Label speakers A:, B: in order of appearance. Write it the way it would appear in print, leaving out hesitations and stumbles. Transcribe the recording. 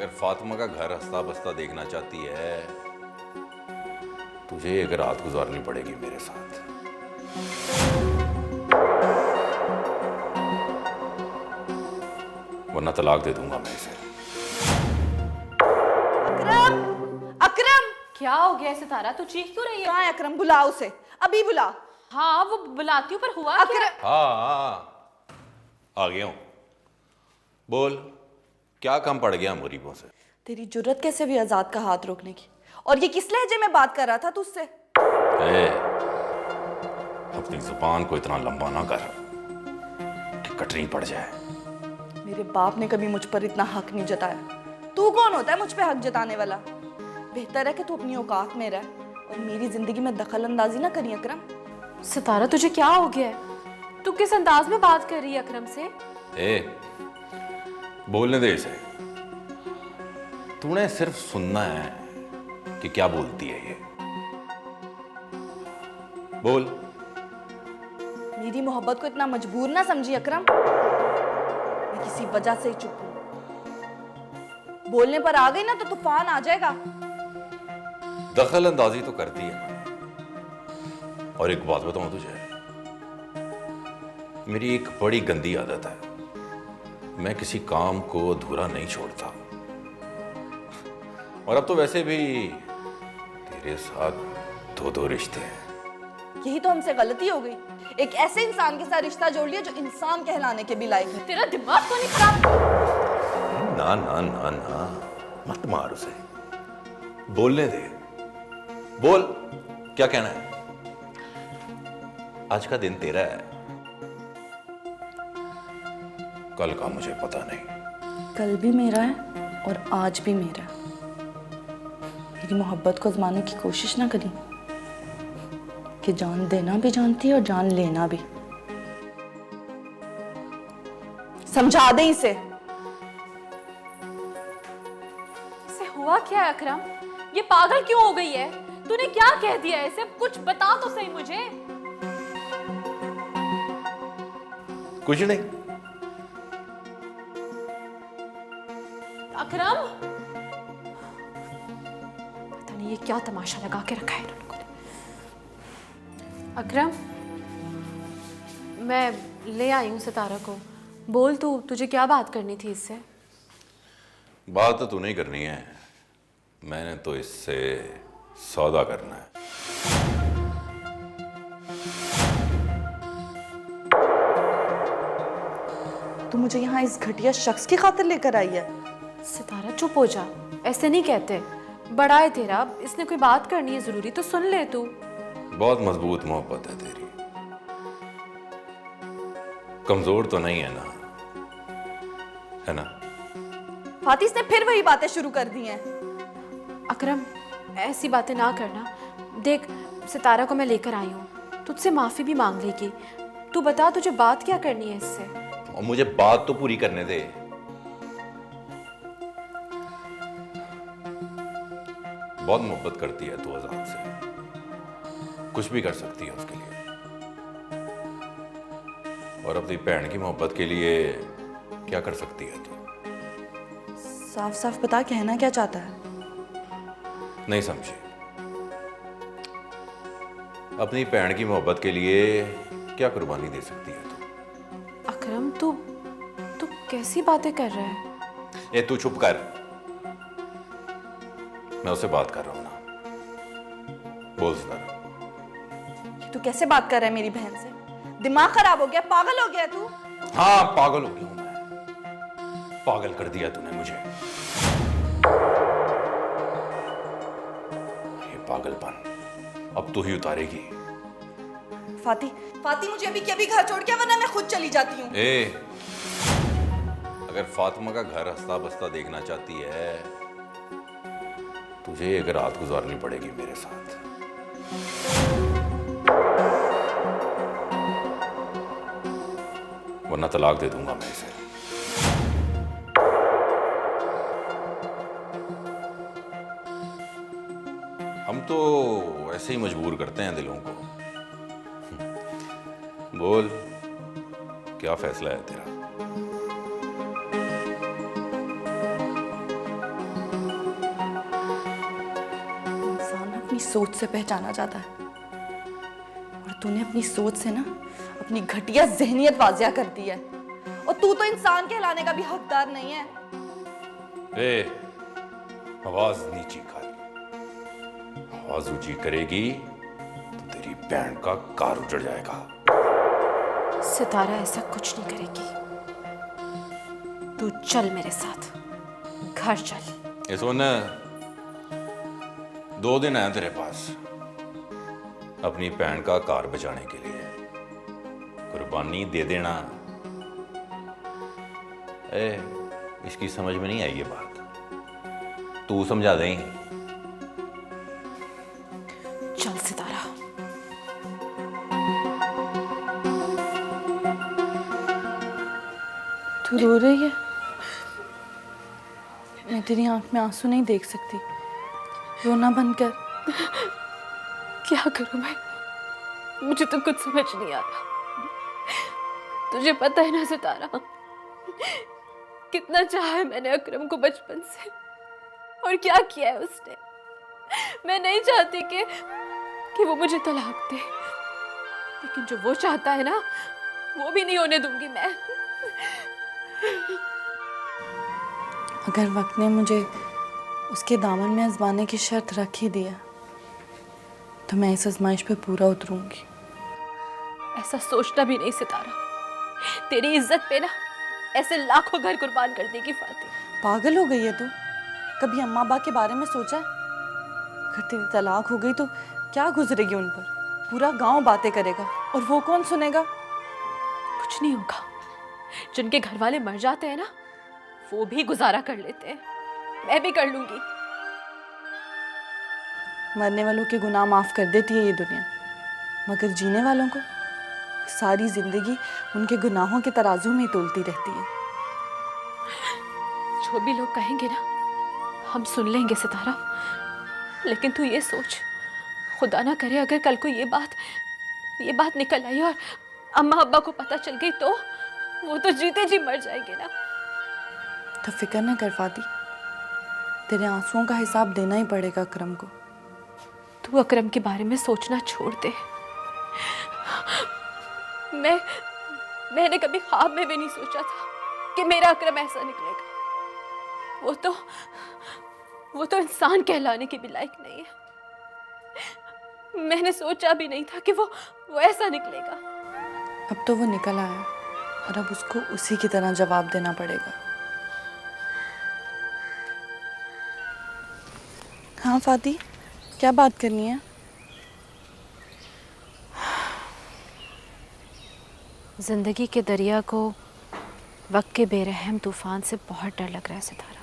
A: अगर फातिमा का घर हंसता बसता देखना चाहती है, तुझे एक रात गुजारनी पड़ेगी मेरे साथ। वरना तलाक दे दूंगा मैं इसे।
B: अकरम! अकरम!
C: क्या हो गया सितारा, तू चीख क्यों रही है?
B: कहाँ है अकरम? बुला उसे, अभी बुला।
C: हाँ वो बुलाती हूँ, पर हुआ क्या?
B: अकरम!
A: हाँ, आ गया हूं। बोल, क्या काम पड़ गया गरीबों से?
B: तेरी जुर्रत कैसे हुई आजाद का हाथ रोकने की? और ये किस लहजे में बात कर रहा था तुझसे?
A: अपनी जुबान को इतना लंबा ना कर कि कटनी पड़ जाए।
B: मेरे बाप ने कभी मुझ पर इतना हक नहीं जताया। तू कौन होता है मुझ पे हक जताने वाला? बेहतर है कि तू अपनी औकात में रह और मेरी जिंदगी में दखल अंदाजी ना करी अकरम।
C: सितारा तुझे क्या हो गया है? तू किस अंदाज में बात कर रही है अकरम से?
A: बोलने दे इसे। तूने सिर्फ सुनना है कि क्या बोलती है ये। बोल।
B: मेरी मोहब्बत को इतना मजबूर ना समझी अकरम। मैं किसी वजह से ही चुप हूं। बोलने पर आ गई ना तो तूफान आ जाएगा।
A: दखल अंदाजी तो करती है मैंने। और एक बात बताऊं तुझे, मेरी एक बड़ी गंदी आदत है, मैं किसी काम को अधूरा नहीं छोड़ता। और अब तो वैसे भी तेरे साथ दो दो रिश्ते हैं।
B: यही तो हमसे गलती हो गई। एक ऐसे इंसान के साथ रिश्ता जोड़ लिया जो इंसान कहलाने के भी लायक नहीं।
C: तेरा दिमाग तो नहीं खराब?
A: ना ना ना ना, मत मार उसे। बोलने दे। बोल, क्या कहना है? आज का दिन तेरा है, कल का मुझे पता नहीं।
B: कल भी मेरा है और आज भी मेरा है। मेरी मोहब्बत को आजमाने की कोशिश ना करी कि जान देना भी जानती है और जान लेना भी। समझा दे इसे।
C: इसे हुआ क्या है अकरम? ये पागल क्यों हो गई है? तूने क्या कह दिया है इसे? कुछ बता तो सही मुझे।
A: कुछ नहीं।
C: अकरम, पता नहीं ये क्या तमाशा लगा के रखा है इन लोगों ने। अकरम, मैं ले आई हूँ सितारा को। बोल तू, तुझे क्या बात करनी थी इससे?
A: बात तो तू नहीं करनी है, मैंने तो इससे सौदा करना है।
B: तू मुझे यहाँ इस घटिया शख्स की खातिर लेकर आई है?
C: सितारा चुप हो जा, ऐसे नहीं कहते। बड़ा है तेरा, इसने कोई बात करनी है जरूरी तो सुन ले तू।
A: बहुत मजबूत मोहब्बत है तेरी, कमजोर तो नहीं है ना, है ना?
B: फातिस ने फिर वही बातें शुरू कर दी हैं।
C: अकरम, ऐसी बातें ना करना। देख, सितारा को मैं लेकर आई हूँ, तुझसे माफी भी मांग लेगी। तू बता, तुझे बात क्या करनी है इससे?
A: और मुझे बात तो पूरी करने दे। बहुत मोहब्बत करती है तू आजाद से, कुछ भी कर सकती है उसके लिए। और अपनी बहन की मोहब्बत के लिए क्या कर सकती है तू?
B: साफ साफ बता, कहना क्या चाहता है?
A: नहीं समझी। अपनी बहन की मोहब्बत के लिए क्या कुर्बानी दे सकती है तू?
C: अकरम, तू तू कैसी बातें कर रहा है?
A: ये तू चुप कर, मैं उससे बात कर रहा हूं ना। बोल सितारा।
B: तू कैसे बात कर रहा है मेरी बहन से? दिमाग खराब हो गया, पागल हो गया तू?
A: हाँ, पागल हो गया हूं मैं। पागल कर दिया तूने मुझे। ये पागलपन अब तू ही उतारेगी।
B: फाती मुझे अभी के अभी घर छोड़ के, वरना मैं खुद चली जाती हूँ।
A: अगर फातिमा का घर हंसता बसता देखना चाहती है, तुझे एक रात गुजारनी पड़ेगी मेरे साथ। वरना तलाक दे दूंगा मैं इसे। हम तो ऐसे ही मजबूर करते हैं दिलों को। बोल, क्या फैसला है तेरा?
B: अपनी सोच से पहचाना जाता है, और तूने अपनी सोच से ना अपनी घटिया जहनियत वाजिया कर दी है। और तू तो इंसान कहलाने का भी हकदार नहीं है।
A: ए, आवाज नीची कर। आवाज ऊंची करेगी तो तेरी बहन का कार उजड़ जाएगा।
C: सितारा ऐसा कुछ नहीं करेगी। तू चल मेरे साथ, घर चल।
A: ये सुन, 2 दिन है तेरे पास अपनी बहन का कार बचाने के लिए। कुर्बानी दे देना। इसकी समझ में नहीं आई ये बात, तू समझा दें।
C: चल सितारा।
B: तू रो रही है? मैं तेरी आंख में आंसू नहीं देख सकती, रोना बंद कर।
C: क्या करूं मैं? मुझे तो कुछ समझ नहीं आ रहा। तुझे पता है ना सितारा, कितना चाहा है मैंने अकरम को बचपन से, और क्या किया है उसने। मैं नहीं चाहती कि वो मुझे तलाक दे, लेकिन जो वो चाहता है ना, वो भी नहीं होने दूंगी मैं।
B: अगर वक्त ने मुझे उसके दामन में आजमाने की शर्त रख ही दिया, तो मैं इस आजमाइश पे पूरा उतरूंगी।
C: ऐसा सोचना भी नहीं सितारा। तेरी इज्जत पे ना ऐसे लाखों घर कुर्बान कर देगी फातिह।
B: पागल हो गई है तू? कभी अम्मा अब्बा के बारे में सोचा है? अगर तेरी तलाक हो गई तो क्या गुजरेगी उन पर? पूरा गांव बातें करेगा, और वो कौन सुनेगा?
C: कुछ नहीं होगा। जिनके घर वाले मर जाते हैं ना, वो भी गुजारा कर लेते हैं। मैं भी कर लूंगी।
B: मरने वालों के गुनाह माफ कर देती है ये दुनिया, मगर जीने वालों को सारी जिंदगी उनके गुनाहों के तराजू में तोलती रहती है।
C: जो भी लोग कहेंगे ना, हम सुन लेंगे सितारा। लेकिन तू ये सोच, खुदा ना करे अगर कल को ये बात निकल आई और अम्मा अब्बा को पता चल गई, तो वो तो जीते जी मर जाएंगे ना।
B: तो फिक्र न कर फाती, तेरे आंसुओं का हिसाब देना ही पड़ेगा अकरम को।
C: तू अकरम के बारे में सोचना छोड़ दे। मैंने कभी ख्वाब में भी नहीं सोचा था कि मेरा अकरम ऐसा निकलेगा। वो तो इंसान कहलाने के भी लायक नहीं है। मैंने सोचा भी नहीं था कि वो ऐसा निकलेगा।
B: अब तो वो निकल आया, और अब उसको उसी की तरह जवाब देना पड़ेगा। हाँ फाती, क्या बात करनी है?
C: जिंदगी के दरिया को वक्त के बेरहम तूफान से बहुत डर लग रहा है सितारा।